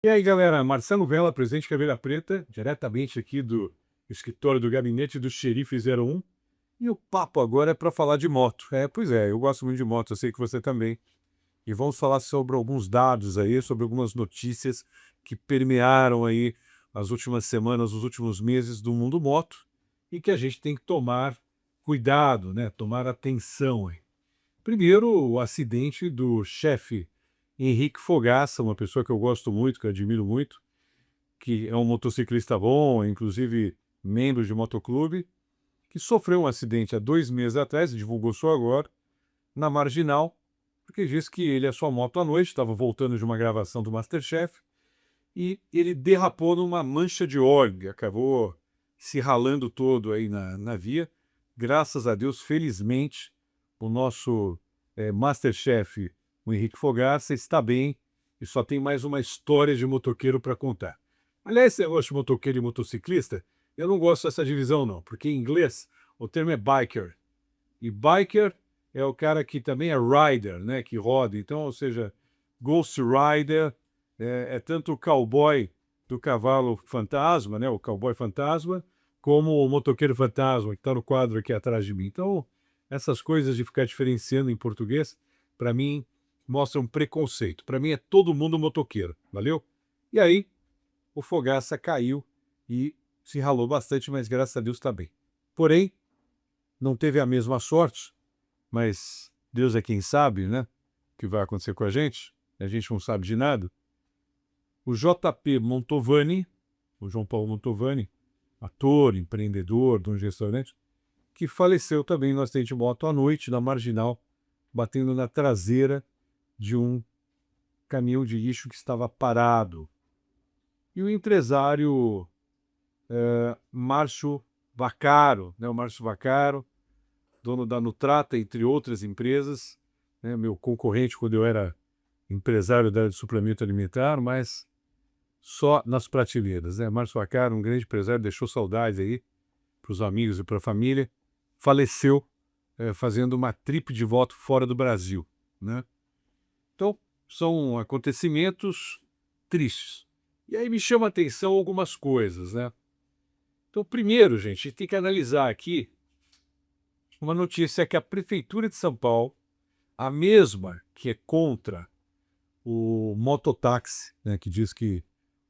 E aí, galera, Marcelo Vela, presidente Caveira Preta, diretamente aqui do escritório do gabinete do Xerife 01. E o papo agora é para falar de moto. Pois é, eu gosto muito de moto, eu sei que você também. E vamos falar sobre alguns dados aí, sobre algumas notícias que permearam aí as últimas semanas, os últimos meses do mundo moto e que a gente tem que tomar cuidado, né? Tomar atenção aí. Primeiro, o acidente do chefe Henrique Fogaça, uma pessoa que eu gosto muito, que eu admiro muito, que é um motociclista bom, inclusive membro de motoclube, que sofreu um acidente há 2 meses atrás, divulgou só agora, na Marginal, porque disse que ele e a sua moto à noite, estava voltando de uma gravação do MasterChef, e ele derrapou numa mancha de óleo, e acabou se ralando todo aí na via. Graças a Deus, felizmente, o nosso MasterChef, o Henrique Fogaça, está bem e só tem mais uma história de motoqueiro para contar. Aliás, esse negócio de motoqueiro e motociclista, eu não gosto dessa divisão não, porque em inglês o termo é biker. E biker é o cara que também é rider, né, que roda. Então, ou seja, Ghost Rider é tanto o cowboy do cavalo fantasma, né, o cowboy fantasma, como o motoqueiro fantasma, que está no quadro aqui atrás de mim. Então, essas coisas de ficar diferenciando em português, para mim, mostram preconceito. Para mim é todo mundo motoqueiro, valeu? E aí, o Fogaça caiu e se ralou bastante, mas graças a Deus está bem. Porém, não teve a mesma sorte, mas Deus é quem sabe, né? O que vai acontecer com a gente não sabe de nada. O JP Montovani, o João Paulo Montovani, ator, empreendedor, dono de restaurante, que faleceu também no acidente de moto à noite, na Marginal, batendo na traseira de um caminhão de lixo que estava parado. E o empresário Márcio Vaccaro, né, o Márcio Vaccaro, dono da Nutrata, entre outras empresas, né, meu concorrente quando eu era empresário da área de suplemento alimentar, mas só nas prateleiras. Né? Márcio Vaccaro, um grande empresário, deixou saudades aí para os amigos e para a família, faleceu fazendo uma trip de volta fora do Brasil. Né? Então, são acontecimentos tristes. E aí me chama a atenção algumas coisas. Né? Então, primeiro, gente, a gente tem que analisar aqui uma notícia que a Prefeitura de São Paulo, a mesma que é contra o mototáxi, né, que diz que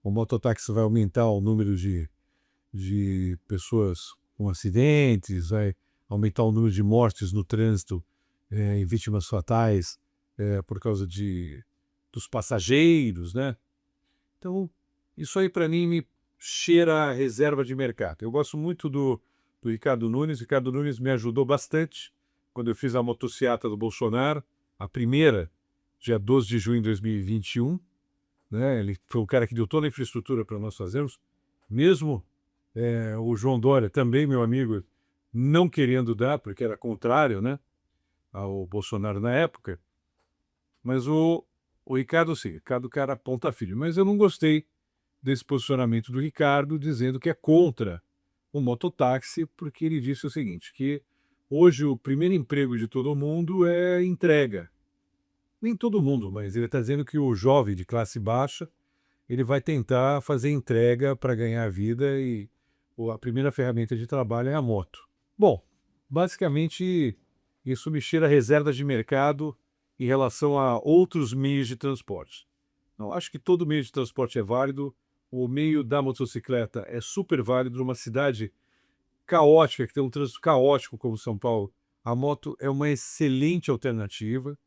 o mototáxi vai aumentar o número de pessoas com acidentes, vai aumentar o número de mortes no trânsito e vítimas fatais por causa dos passageiros, né? Então, isso aí para mim me cheira a reserva de mercado. Eu gosto muito do Ricardo Nunes. O Ricardo Nunes me ajudou bastante quando eu fiz a motociata do Bolsonaro, a primeira, dia 12 de junho de 2021. Né? Ele foi o cara que deu toda a infraestrutura para nós fazermos. Mesmo o João Dória, também meu amigo, não querendo dar, porque era contrário, né, ao Bolsonaro na época. Mas o Ricardo, sim, Ricardo cara ponta firme. Mas eu não gostei desse posicionamento do Ricardo, dizendo que é contra o mototáxi, porque ele disse o seguinte, que hoje o primeiro emprego de todo mundo é entrega. Nem todo mundo, mas ele está dizendo que o jovem de classe baixa, ele vai tentar fazer entrega para ganhar a vida e a primeira ferramenta de trabalho é a moto. Bom, basicamente isso me cheira reservas de mercado em relação a outros meios de transporte. Não, acho que todo meio de transporte é válido. O meio da motocicleta é super válido numa cidade caótica, que tem um trânsito caótico como São Paulo. A moto é uma excelente alternativa,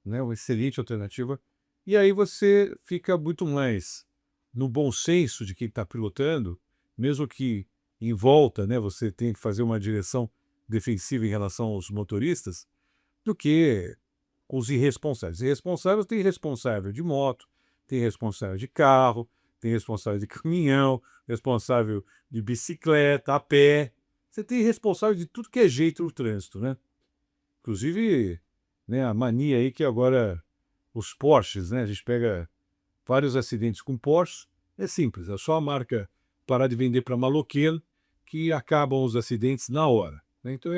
né? Uma excelente alternativa. E aí você fica muito mais no bom senso de quem está pilotando, mesmo que em volta, né, você tenha que fazer uma direção defensiva em relação aos motoristas, do que com os irresponsáveis. Irresponsáveis tem responsável de moto, tem responsável de carro, tem responsável de caminhão, responsável de bicicleta, a pé. Você tem responsável de tudo que é jeito no trânsito, né? Inclusive, né, a mania aí que agora os Porsches, né? A gente pega vários acidentes com Porsche, é simples, é só a marca parar de vender para maloqueiro que acabam os acidentes na hora. Né? Então,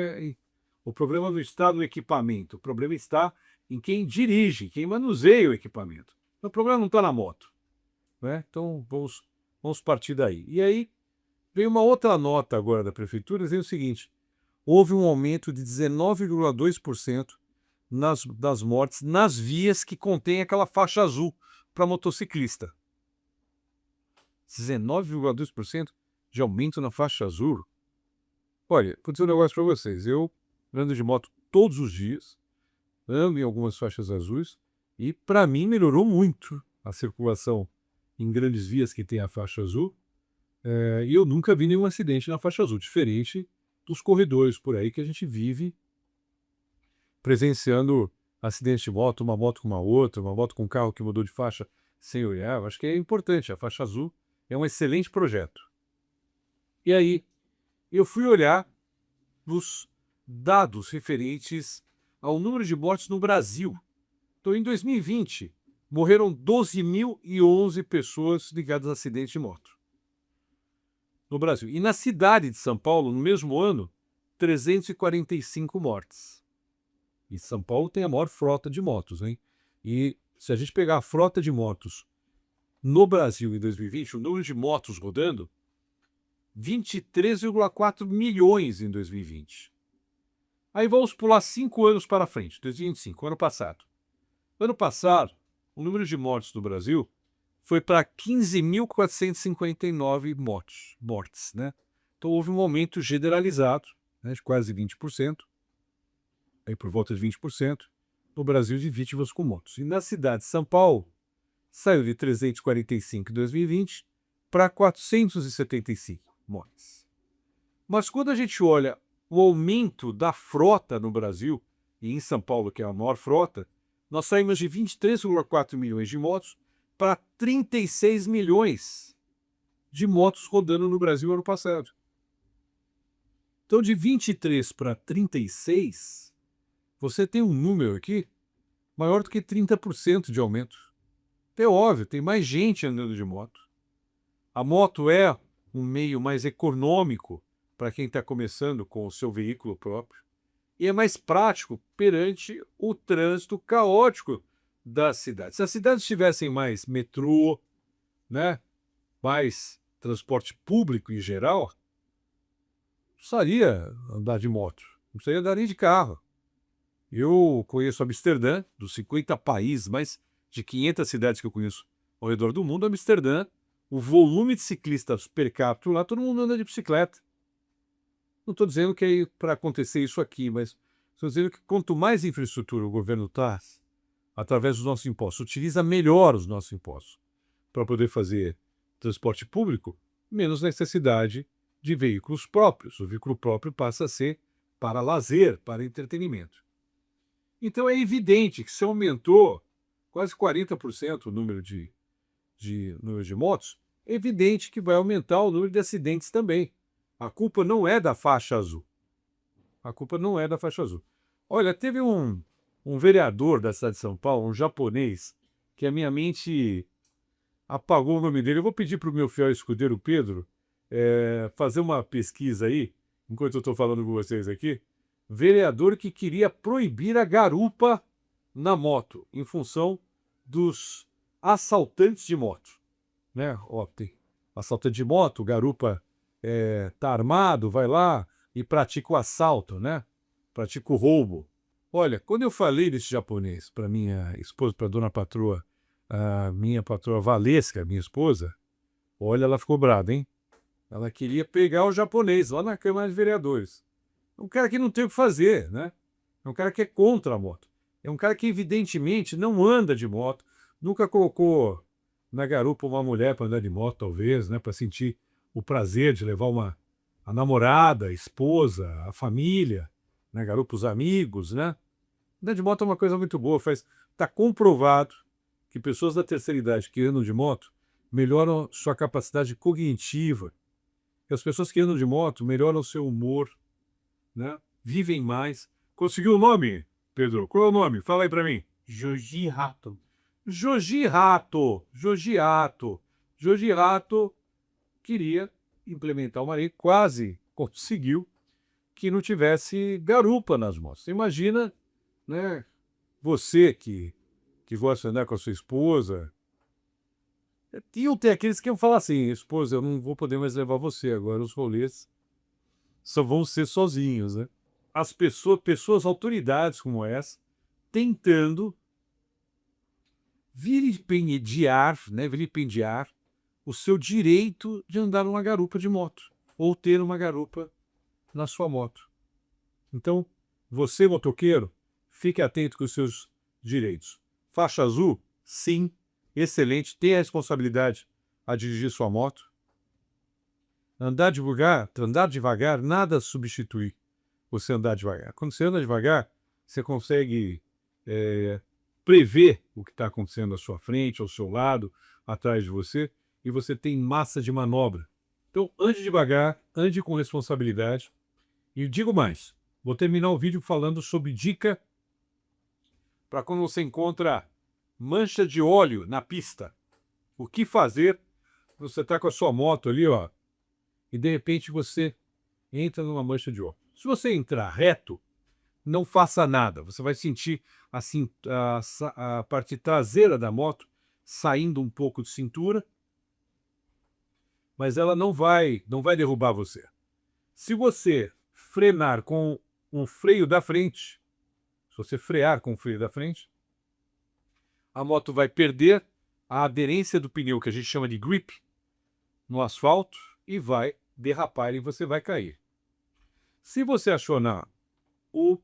o problema não está no equipamento, o problema está em quem dirige, quem manuseia o equipamento. O problema não está na moto. né? Então vamos partir daí. E aí veio uma outra nota agora da prefeitura dizendo o seguinte: houve um aumento de 19,2% das mortes nas vias que contêm aquela faixa azul para motociclista. 19,2% de aumento na faixa azul. Olha, vou dizer um negócio para vocês. Eu ando de moto todos os dias, ando em algumas faixas azuis e, para mim, melhorou muito a circulação em grandes vias que tem a faixa azul. E eu nunca vi nenhum acidente na faixa azul, diferente dos corredores por aí que a gente vive presenciando acidente de moto, uma moto com uma outra, uma moto com um carro que mudou de faixa sem olhar. Eu acho que é importante. A faixa azul é um excelente projeto. E aí, eu fui olhar os dados referentes ao número de mortes no Brasil. Então, em 2020, morreram 12.011 pessoas ligadas a acidentes de moto no Brasil. E na cidade de São Paulo, no mesmo ano, 345 mortes. E São Paulo tem a maior frota de motos, hein? E se a gente pegar a frota de motos no Brasil em 2020, o número de motos rodando, 23,4 milhões em 2020. Aí vamos pular 5 anos para frente, 2025, ano passado. Ano passado, o número de mortes no Brasil foi para 15.459 mortes, né? Então houve um aumento generalizado, né, de quase 20%, aí por volta de 20%, no Brasil de vítimas com motos. E na cidade de São Paulo, saiu de 345 em 2020 para 475 mortes. Mas quando a gente olha o aumento da frota no Brasil, e em São Paulo, que é a maior frota, nós saímos de 23,4 milhões de motos para 36 milhões de motos rodando no Brasil ano passado. Então, de 23 para 36, você tem um número aqui maior do que 30% de aumento. É óbvio, tem mais gente andando de moto. A moto é um meio mais econômico para quem está começando com o seu veículo próprio e é mais prático perante o trânsito caótico das cidades. Se as cidades tivessem mais metrô, né, mais transporte público em geral, não precisaria andar de moto, não precisaria andar nem de carro. Eu conheço Amsterdã, dos 50 países, mais de 500 cidades que eu conheço ao redor do mundo, Amsterdã, o volume de ciclistas per capita lá, todo mundo anda de bicicleta. Não estou dizendo que é para acontecer isso aqui, mas estou dizendo que quanto mais infraestrutura o governo traz, através dos nossos impostos, utiliza melhor os nossos impostos para poder fazer transporte público, menos necessidade de veículos próprios. O veículo próprio passa a ser para lazer, para entretenimento. Então é evidente que se aumentou quase 40% o número de motos, é evidente que vai aumentar o número de acidentes também. A culpa não é da faixa azul. A culpa não é da faixa azul. Olha, teve um vereador da cidade de São Paulo, um japonês, que a minha mente apagou o nome dele. Eu vou pedir para o meu fiel escudeiro Pedro fazer uma pesquisa aí, enquanto eu estou falando com vocês aqui. Vereador que queria proibir a garupa na moto, em função dos assaltantes de moto. Né? Ó, tem assaltante de moto, garupa tá armado, vai lá e pratica o assalto, né? Pratica o roubo. Olha, quando eu falei desse japonês para minha esposa, para dona patroa, a minha patroa Valesca, minha esposa, olha, ela ficou brava, hein? Ela queria pegar o japonês lá na Câmara de Vereadores. É um cara que não tem o que fazer, né? É um cara que é contra a moto. É um cara que, evidentemente, não anda de moto, nunca colocou na garupa uma mulher para andar de moto, talvez, né? Para sentir o prazer de levar a namorada, a esposa, a família, na garupa os amigos, né? Andar de moto é uma coisa muito boa. Está comprovado que pessoas da terceira idade que andam de moto melhoram sua capacidade cognitiva. Que as pessoas que andam de moto melhoram o seu humor, né? Vivem mais. Conseguiu o nome, Pedro? Qual é o nome? Fala aí para mim. Joji Rato. Joji Rato. Joji Rato. Joji Rato queria implementar uma lei, quase conseguiu, que não tivesse garupa nas motos. Imagina, né, você que gosta de andar com a sua esposa, E tem aqueles que iam falar assim, esposa, eu não vou poder mais levar você, agora os rolês só vão ser sozinhos, né? As pessoas, autoridades como essa, tentando vilipendiar o seu direito de andar numa garupa de moto, ou ter uma garupa na sua moto. Então, você, motoqueiro, fique atento com os seus direitos. Faixa azul? Sim, excelente, tenha a responsabilidade a dirigir sua moto. Andar devagar, nada substitui você andar devagar. Quando você anda devagar, você consegue prever o que está acontecendo à sua frente, ao seu lado, atrás de você, e você tem massa de manobra. Então, ande devagar, ande com responsabilidade. E digo mais, vou terminar o vídeo falando sobre dica para quando você encontra mancha de óleo na pista. O que fazer quando você está com a sua moto ali, ó, e de repente você entra numa mancha de óleo. Se você entrar reto, não faça nada. Você vai sentir assim a parte traseira da moto saindo um pouco de cintura, mas ela não vai derrubar você. Se você frenar com um freio da frente, se você frear com o freio da frente, a moto vai perder a aderência do pneu, que a gente chama de grip, no asfalto, e vai derrapar e você vai cair. Se você acionar o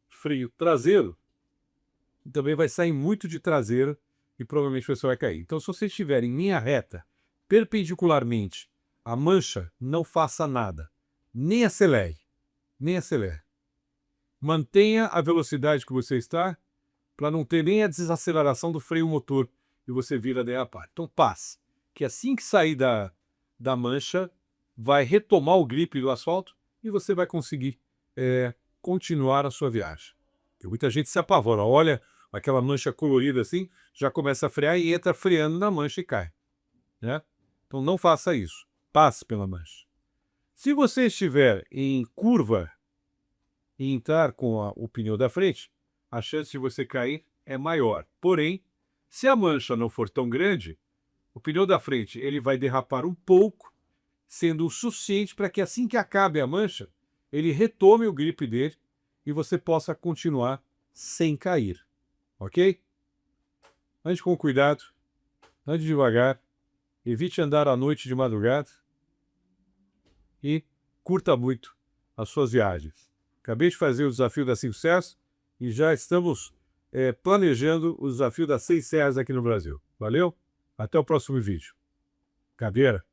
freio traseiro, também vai sair muito de traseira e provavelmente você vai cair. Então, se você estiver em linha reta, perpendicularmente à mancha, não faça nada. Nem acelere. Nem acelere. Mantenha a velocidade que você está para não ter nem a desaceleração do freio motor e você vir a derrapar. Então, paz, que assim que sair da mancha, vai retomar o grip do asfalto e você vai conseguir continuar a sua viagem. Tem muita gente que se apavora, olha aquela mancha colorida assim, já começa a frear e entra freando na mancha e cai, né? Então não faça isso, passe pela mancha. Se você estiver em curva e entrar com o pneu da frente, a chance de você cair é maior. Porém, se a mancha não for tão grande, o pneu da frente ele vai derrapar um pouco, sendo o suficiente para que assim que acabe a mancha, ele retome o grip dele e você possa continuar sem cair. Ok? Ande com cuidado, ande devagar, evite andar à noite de madrugada e curta muito as suas viagens. Acabei de fazer o desafio das 5 serras e já estamos planejando o desafio das 6 serras aqui no Brasil. Valeu? Até o próximo vídeo. Caveira.